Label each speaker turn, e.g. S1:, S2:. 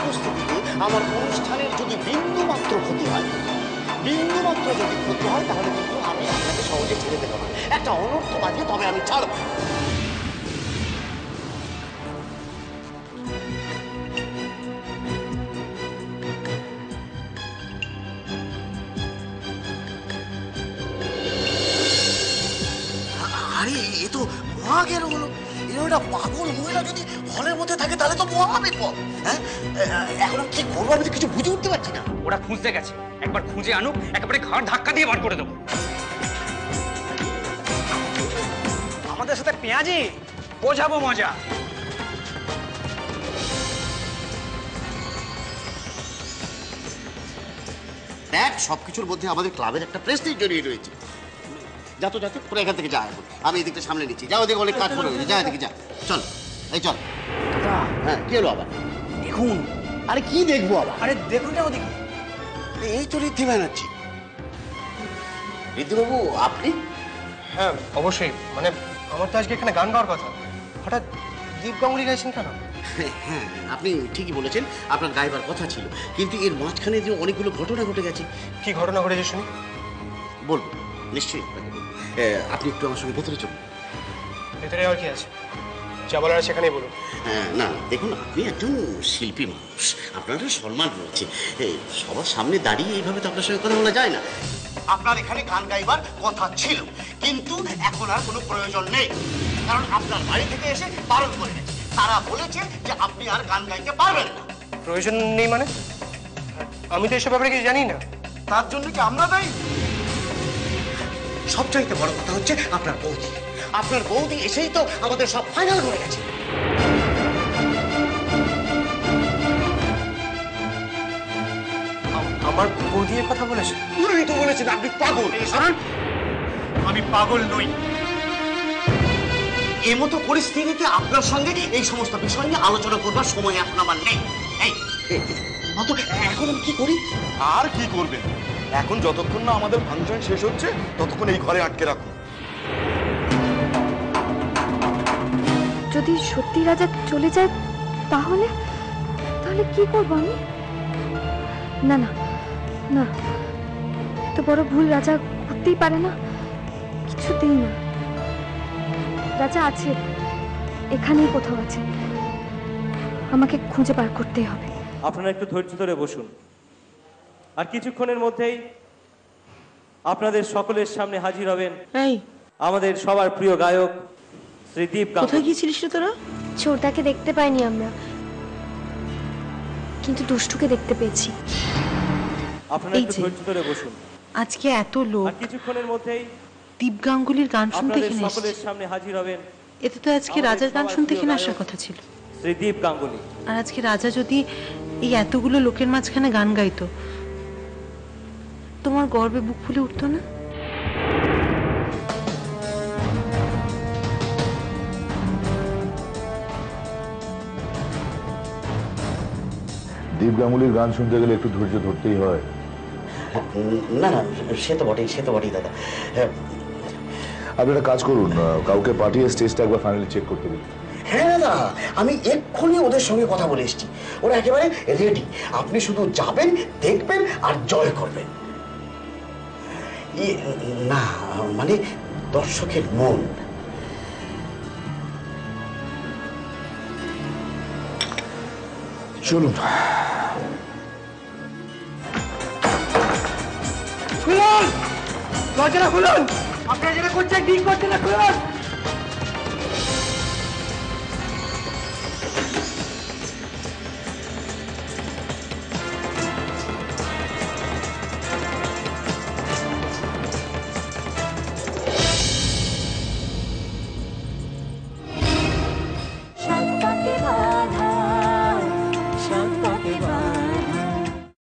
S1: উপস্থিতিতে আমার অনুষ্ঠানের যদি বিন্দুমাত্র ক্ষতি হয়, তাহলে কিন্তু আমি আপনাকে সহজে ছেড়ে দেবো না। একটা অনর্থ বাজিয়ে তবে আমি ছাড়ব। আরে এ তো মহাজ্ঞান হলো। এরকম পাগল মহিলা যদি হলের মধ্যে থাকে তাহলে তো মহা বিপদ। হ্যাঁ, এখন কি করবো আমি তো কিছু বুঝে উঠতে পারছি না।
S2: ওরা খুঁজতে গেছে, একবার খুঁজে আনুক, একেবারে ঘাড় ধাক্কা দিয়ে বার করে দেবো। আমাদের সাথে পেঁয়াজি বোঝাবো মজা।
S1: দেখ, সবকিছুর মধ্যে আমাদের ক্লাবের একটা প্রেস্টিজ জড়িয়ে রয়েছে। যাতো পুরো এখান থেকে যা, এখন আমি এদিকটা সামনে নিচ্ছি। যাও, ওদিকে অনেক কাজ করে রয়েছে, যা এদিকে যা। চল, এই চল। হ্যাঁ, কি হলো আবার?
S2: দেখুন।
S1: আরে কি দেখবো আবার?
S2: আরে দেখুন না ওদিকে।
S1: এই তো ঋদ্ধি ব্যানার্জি। ঋদ্ধিবাবু, আপনি?
S3: হ্যাঁ অবশ্যই, মানে আমার তো আজকে এখানে গান গাওয়ার কথা, হঠাৎ দীপ গাঙ্গুলি গাইছেন কেন?
S1: হ্যাঁ, আপনি ঠিকই বলেছেন, আপনার গাইবার কথা ছিল, কিন্তু এর মাঝখানে যে অনেকগুলো ঘটনা ঘটে গেছে।
S3: কি ঘটনা ঘটেছে শুনি?
S1: বলবো, নিশ্চয়ই আপনাকে বলবো। আপনি একটু আমার সঙ্গে ভেতরে চলুন।
S3: ভেতরে আর কি আছে, যা বলার আছে সেখানেই বলুন।
S1: না, দেখুন, আপনি একজন শিল্পী মানুষ, আপনার সম্মান রয়েছে। সবার সামনে দাঁড়িয়ে এইভাবে তো আপনার সঙ্গে কথা বলা যায় না। আপনার এখানে গান গাইবার কথা ছিল, কিন্তু এখন আর কোনো প্রয়োজন নেই, কারণ আপনার বাড়ি থেকে এসে বারণ করে গেছে। তারা বলেছে যে আপনি আর গান গাইতে পারবেন না।
S3: প্রয়োজন নেই মানে? আমি তো এসব ব্যাপারে কিছু জানি না।
S1: তার জন্য কি আমরা দায়ী? সবচাইতে বড় কথা হচ্ছে আপনার বৌদি এসেই তো আমাদের সব ফাইনাল করে গেছে।
S3: আমার বৌদি এর কথা বলেছে?
S1: উনি তো বলেছেন আপনি পাগল।
S3: আমি পাগল নই।
S1: এই মতো পরিস্থিতিতে আপনার সঙ্গে এই সমস্ত বিষয় নিয়ে আলোচনা করবার সময় এখন আমার নেই। এখন আমি কি করি?
S4: আর কি করবেন? এখন যতক্ষণ না আমাদের ফাংশন শেষ হচ্ছে ততক্ষণ এই ঘরে আটকে রাখুন।
S5: যদি সত্যি রাজা চলে যায় তাহলে কি করবো আমি? না না না, এত বড় ভুল রাজা করতেই পারে না, কিছুতেই না। রাজা আছে, এখানেই কোথাও আছে, আমাকে খুঁজে বার করতেই হবে।
S6: আপনারা একটু ধৈর্য ধরে বসুন, আর কিছুক্ষণের মধ্যেই আপনাদের সকলের সামনে হাজির হবেন আমাদের সবার প্রিয় গায়ক শ্রী দীপ গাঙ্গুলি।
S7: কোথায় গিয়েছিলিস তোরা?
S5: ছোটটাকে দেখতে পাইনি আমরা, কিন্তু দুষ্টুকে দেখতে পেয়েছি।
S6: আপনারা একটু ধৈর্য ধরে বসুন,
S7: আজকে এত লোক
S6: আর কিছুক্ষণের মধ্যেই
S7: দীপ গাঙ্গুলির গান শুনতে
S6: আপনাদের
S7: এখানে
S6: সকলের
S7: এসেছে।
S6: সামনে হাজির হবেন
S7: এতে তো আজকে রাজার গান শুনতে এখানে আসার কথা ছিল।
S6: শ্রী দীপ গাঙ্গুলি।
S7: আর আজকে রাজা যদি এই এতগুলো লোকের মাঝখানে গান গাইতো, তোমার গর্বে বুক ফুলে উঠতো না?
S8: দীপ গাঙ্গুলির গান শুনতে গেলে একটু ধৈর্য ধরতেই হয়।
S1: না, সে তো বটেই দাদা।
S8: আপনি একটা কাজ করুন, কাউকে পাঠিয়ে স্টেজটা একবার ফাইনালি চেক করতে দিন।
S1: হ্যাঁ দাদা, আমি এক্ষুনি ওদের সঙ্গে কথা বলে এসেছি, ওরা একেবারে রেডি। আপনি শুধু যাবেন, দেখবেন আর জয় করবেন। না মানে দর্শকের মন।
S8: চলুন।
S3: খুলুন দরজাটা, খুলুন। আপনারা যেটা করছেন ঠিক করছেন না, খুলুন।